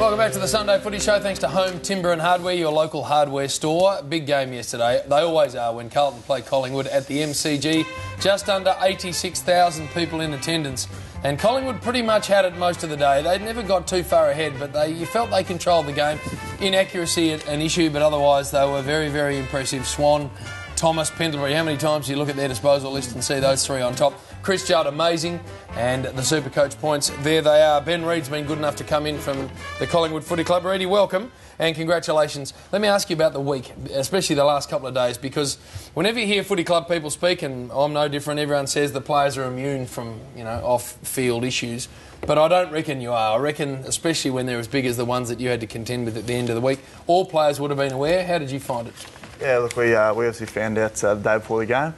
Welcome back to the Sunday Footy Show. Thanks to Home Timber and Hardware, your local hardware store. Big game yesterday. They always are when Carlton play Collingwood at the MCG. Just under 86,000 people in attendance. And Collingwood pretty much had it most of the day. They'd never got too far ahead, but you felt they controlled the game. Inaccuracy an issue, but otherwise they were very, very impressive. Swan, Thomas, Pendlebury. How many times do you look at their disposal list and see those three on top? Chris Judd, amazing. And the Supercoach points, there they are. Ben Reid's been good enough to come in from the Collingwood Footy Club. Reid, welcome and congratulations. Let me ask you about the week, especially the last couple of days, because whenever you hear footy club people speak, and I'm no different, everyone says the players are immune from, off-field issues. But I don't reckon you are. I reckon, especially when they're as big as the ones that you had to contend with at the end of the week, all players would have been aware. How did you find it? Yeah, look, we obviously found out the day before the game.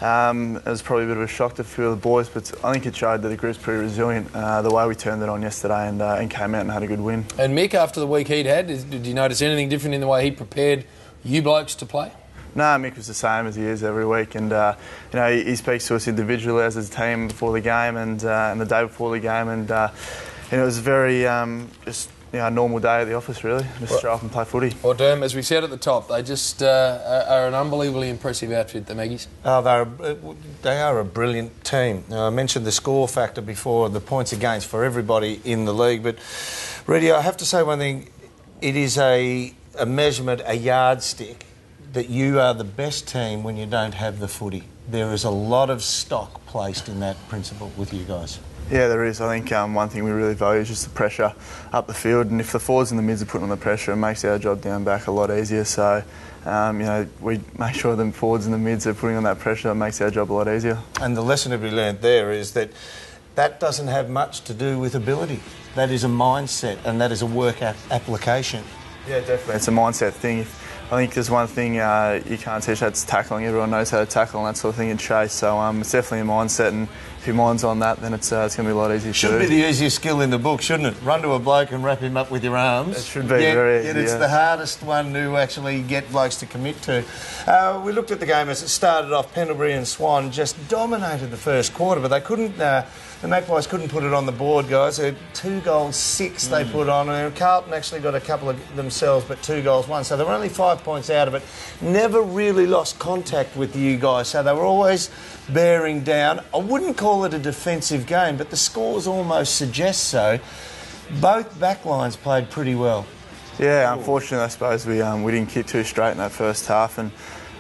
It was probably a bit of a shock to a few of the boys, but I think it showed that the group's pretty resilient the way we turned it on yesterday and came out and had a good win. And Mick, after the week he'd had, did you notice anything different in the way he prepared you blokes to play? No, Mick was the same as he is every week, and he speaks to us individually as his team before the game and the day before the game, and it was very just a normal day at the office, really. Just show up and play footy. Well, Derm, as we said at the top, they just are an unbelievably impressive outfit, the Maggies. Oh, they are a brilliant team. I mentioned the score factor before, the points against for everybody in the league, but Reid, I have to say one thing. It is a measurement, a yardstick, that you are the best team when you don't have the footy. There is a lot of stock placed in that principle with you guys. Yeah, there is. I think one thing we really value is just the pressure up the field, and if the forwards and the mids are putting on the pressure, it makes our job down back a lot easier. So, we make sure the forwards and the mids are putting on that pressure. It makes our job a lot easier. And the lesson to be learnt there is that doesn't have much to do with ability. That is a mindset, and that is a work application. Yeah, definitely. It's a mindset thing. I think there's one thing you can't teach, that's tackling. Everyone knows how to tackle and that sort of thing in chase. So it's definitely a mindset, and if your mind's on that, then it's going to be a lot easier. Should be the easiest skill in the book, shouldn't it? Run to a bloke and wrap him up with your arms. It should be very easy. Yet it's the hardest one to actually get blokes to commit to. We looked at the game as it started off. Pendlebury and Swan just dominated the first quarter, but they couldn't. The Magpies couldn't put it on the board, guys. They had 2 goals, 6 they put on. And Carlton actually got a couple of themselves, but 2 goals, 1. So they were only 5 points out of it. Never really lost contact with you guys. So they were always bearing down. I wouldn't call it a defensive game, but the scores almost suggest so. Both backlines played pretty well. Yeah, unfortunately, I suppose we didn't kick too straight in that first half, and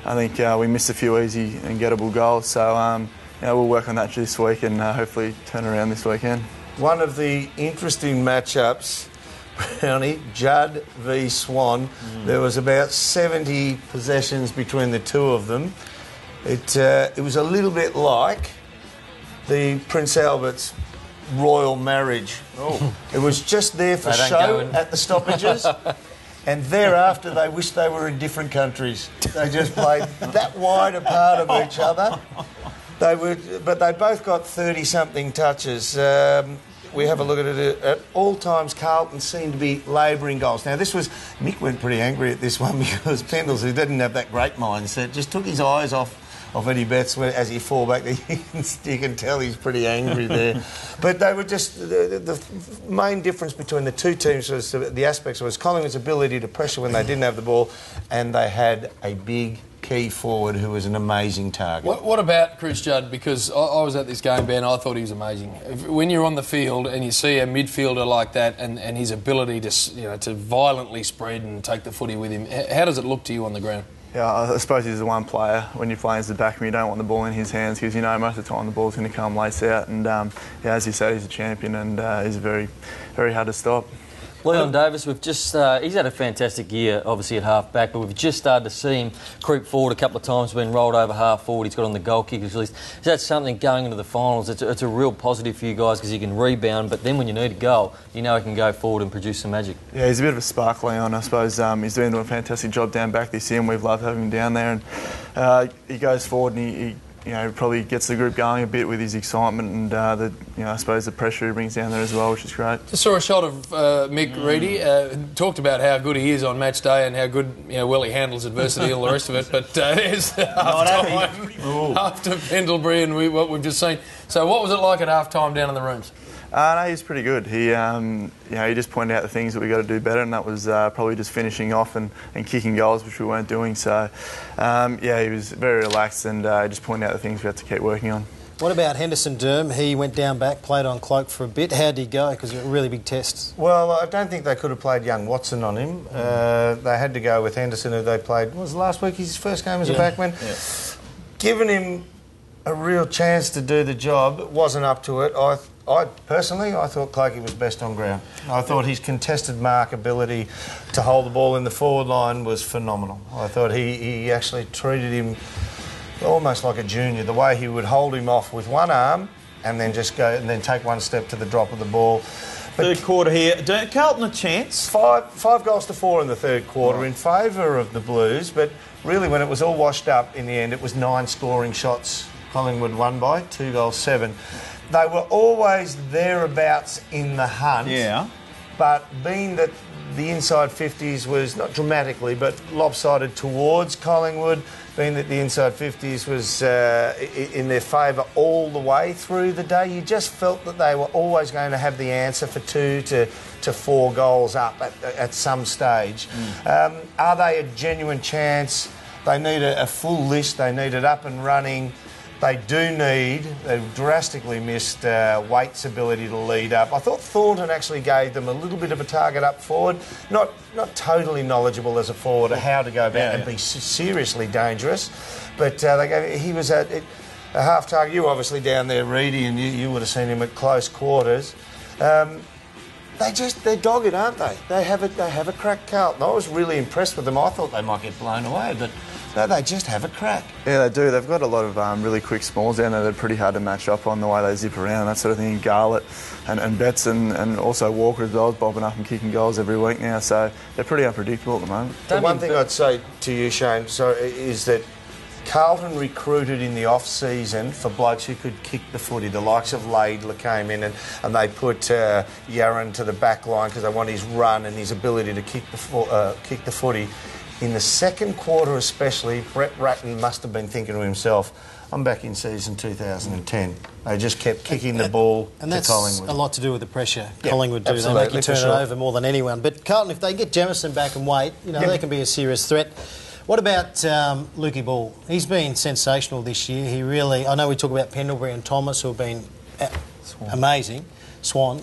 I think we missed a few easy and gettable goals. So we'll work on that this week and hopefully turn around this weekend. One of the interesting matchups, Brownie, Judd v Swan. There was about 70 possessions between the two of them. It was a little bit like the Prince Albert's royal marriage. Oh. It was just there for show at the stoppages. And thereafter, they wished they were in different countries. They just played that wide apart of each other. But they both got 30-something touches. We have a look at it. At all times, Carlton seemed to be labouring goals. Now, Mick went pretty angry at this one because Pendles, who didn't have that great mindset, just took his eyes off Eddie Betts as he fall back. You can tell he's pretty angry there. But they were just... The main difference between the two teams was the aspects was Collingwood's ability to pressure when they didn't have the ball, and they had a big key forward who was an amazing target. What about Chris Judd? Because I was at this game, Ben, I thought he was amazing. When you're on the field and you see a midfielder like that and his ability to violently spread and take the footy with him, how does it look to you on the ground? Yeah, I suppose he's the one player when you're playing as the backman, you don't want the ball in his hands because most of the time the ball's going to come lace out. And as you said, he's a champion and he's very, very hard to stop. Leon Davis, he's had a fantastic year, obviously, at half-back, but we've just started to see him creep forward a couple of times, been rolled over half-forward, he's got on the goal kickers list. Is that something going into the finals? It's a real positive for you guys because he can rebound, but then when you need a goal, he can go forward and produce some magic. Yeah, he's a bit of a spark, Leon. I suppose he's doing a fantastic job down back this year, and we've loved having him down there. And he goes forward and he probably gets the group going a bit with his excitement and I suppose the pressure he brings down there as well, which is great. Just saw a shot of Mick Reid. Talked about how good he is on match day and how good, well, he handles adversity and all the rest of it. But there's half-time after Pendlebury and what we've just seen. So what was it like at half-time down in the rooms? No, he's pretty good. He, he just pointed out the things that we got to do better, and that was probably just finishing off and kicking goals, which we weren't doing. So, he was very relaxed and just pointed out the things we had to keep working on. What about Henderson Durham? He went down back, played on cloak for a bit. How did he go? Because it was a really big test. Well, I don't think they could have played young Watson on him. They had to go with Henderson, who they played. Was last week his first game as a backman? Yeah. Giving him a real chance to do the job, wasn't up to it. I personally thought Cloakey was best on ground. I thought his contested mark ability to hold the ball in the forward line was phenomenal. I thought he actually treated him almost like a junior, the way he would hold him off with one arm and then just go and then take one step to the drop of the ball. But third quarter here. Carlton a chance. 5 goals to 4 in the third quarter in favour of the Blues, but really when it was all washed up in the end, it was 9 scoring shots. Collingwood won by 2 goals 7. They were always thereabouts in the hunt. Yeah. But being that the inside 50s was not dramatically but lopsided towards Collingwood, being that the inside 50s was in their favour all the way through the day, you just felt that they were always going to have the answer for 2 to 4 goals up at some stage. Are they a genuine chance? They need a full list. They need it up and running. They've drastically missed Waite's ability to lead up. I thought Thornton actually gave them a little bit of a target up forward. Not totally knowledgeable as a forward of how to go about and be seriously dangerous. But he was at a half target. You were obviously down there, Reid, and you would have seen him at close quarters. They're dogged, aren't they? They have a crack, Carlton. I was really impressed with them. I thought they might get blown away, but no, they just have a crack. Yeah, they do. They've got a lot of really quick smalls down there that are pretty hard to match up on the way they zip around and that sort of thing. Garlett and Betts and also Walker as well is bobbing up and kicking goals every week now, so they're pretty unpredictable at the moment. The one thing I'd say to you, Shane, is that Carlton recruited in the off-season for blokes who could kick the footy. The likes of Laidler came in and they put Yaron to the back line because they want his run and his ability to kick the footy. In the second quarter especially, Brett Ratton must have been thinking to himself, I'm back in season 2010. They just kept kicking the ball and to Collingwood. That's a lot to do with the pressure Yep, Collingwood do. They make you turn it over more than anyone. But Carlton, if they get Jamison back and Waite, they can be a serious threat. What about Lukey Ball? He's been sensational this year. He really... I know we talk about Pendlebury and Thomas, who have been amazing. Swan.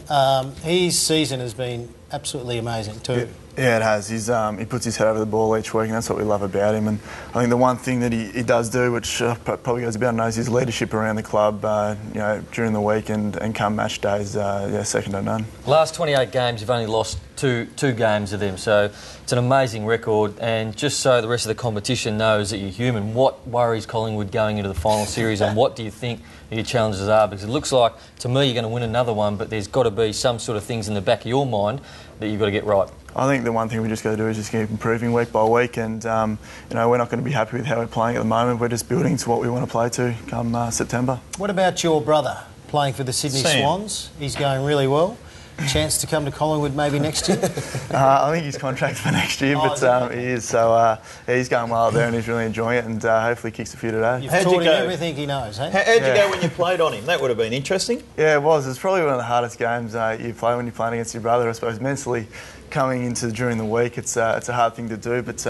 His season has been absolutely amazing too. Yeah, it has. He puts his head over the ball each week, and that's what we love about him. And I think the one thing that he does do, which probably goes about unnoticed, is leadership around the club. During the week and come match days, second to none. Last 28 games, you've only lost two games of them, so it's an amazing record. And just so the rest of the competition knows that you're human, what worries Collingwood going into the final series, and what do you think your challenges are? Because it looks like, to me, you're going to win another one, but there's got to be some sort of things in the back of your mind that you've got to get right. I think the one thing we just got to do is just keep improving week by week, and we're not going to be happy with how we're playing at the moment. We're just building to what we want to play to come September. What about your brother playing for the Sydney Sam. Swans? He's going really well. Chance to come to Collingwood maybe next year? I think he's contracted for next year, but he is. So he's going well out there and he's really enjoying it, and hopefully kicks a few today. You've taught him everything he knows, eh? How'd you go when you played on him? That would have been interesting. Yeah, it was. It's probably one of the hardest games you play when you're playing against your brother, I suppose. Mentally, coming into during the week, it's a hard thing to do, but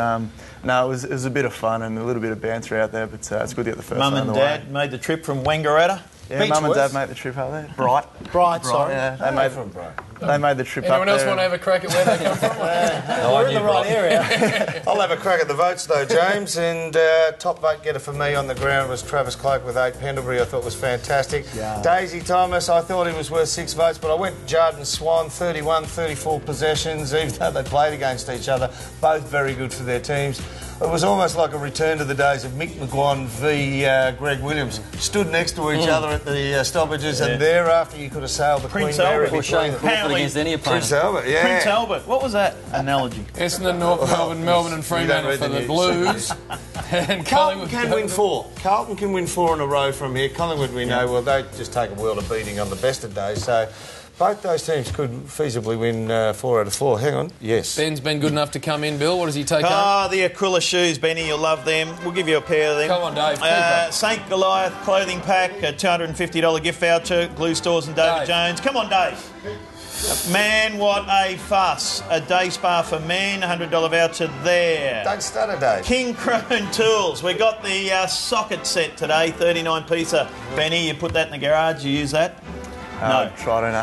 no, it was a bit of fun and a little bit of banter out there, but it's good to get the first Mum one and on the way. Dad made the trip from Wangaratta. Yeah, Mum and Dad made the trip up there. Bright, sorry. Yeah, they made the trip up there. Anyone else want to have a crack at where they come from? We're in the right area. I'll have a crack at the votes though, James, and top vote getter for me on the ground was Travis Cloak with 8. Pendlebury I thought was fantastic. Yeah. Daisy Thomas, I thought he was worth 6 votes, but I went Judd and Swan, 31, 34 possessions, even though they played against each other, both very good for their teams. It was almost like a return to the days of Mick McGuan v Greg Williams. Stood next to each other at the stoppages, and thereafter you could have sailed the Prince Queen Mary Albert. Or Shane Crawford against any opponent. Prince Albert, yeah. Prince Albert. What was that analogy? Essendon, North Melbourne and Fremantle for the Blues. And Carlton can win 4. Carlton can win 4 in a row from here. Collingwood, we know, well, they just take a world of beating on the best of days. So Both those teams could feasibly win 4 out of 4. Hang on. Yes. Ben's been good enough to come in, Bill. What does he take home? Ah, the Aquila shoes, Benny, you'll love them. We'll give you a pair of them. Come on, Dave. St Goliath clothing pack, a $250 gift voucher, Glue Stores and David Dave. Jones. Come on, Dave. Man, what a fuss. A day spa for men, $100 voucher there. Don't stutter, Dave. King Crone Tools. We got the socket set today, 39-piecer. Benny, you put that in the garage, you use that? No. Try to know.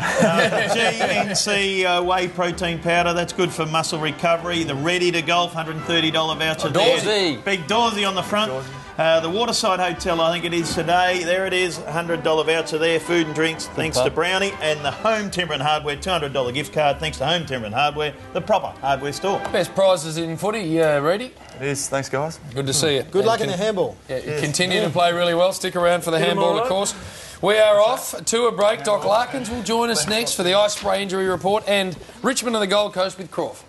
GNC whey protein powder, that's good for muscle recovery. The Ready to Golf, $130 voucher there. Dawsey. Big Dawsey on the front. The Waterside Hotel, I think it is today. There it is, $100 voucher there. Food and drinks, thanks to Brownie. And the Home Timber and Hardware, $200 gift card, thanks to Home Timber and Hardware, the proper hardware store. Best prizes in footy, Reid. It is. Thanks, guys. Good to see you. Good luck in the handball. Yeah, continue to play really well. Stick around for the handball, of course. We are off to a break. Doc Larkins will join us next for the Ice Spray Injury Report and Richmond and the Gold Coast with Croft.